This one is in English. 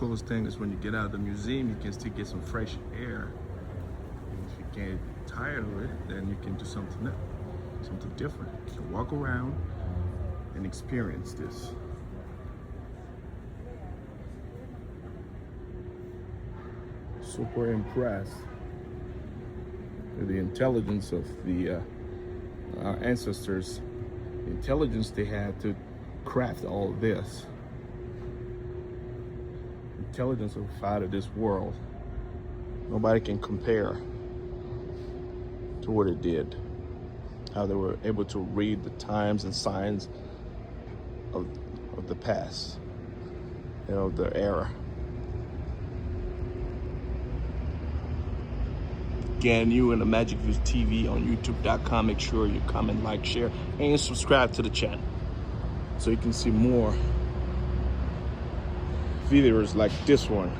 coolest thing is when you get out of the museum, you can still get some fresh air. And if you get tired of it, then you can do something else, something different. You can walk around and experience this. Super impressed with the intelligence of the our ancestors, the intelligence they had to craft all of this. Intelligence of out of this world. Nobody can compare to what it did. How they were able to read the times and signs of the past, you know, the era. Again, you and the Magic Views TV on YouTube.com. Make sure you comment, like, share, and subscribe to the channel so you can see more videos like this one.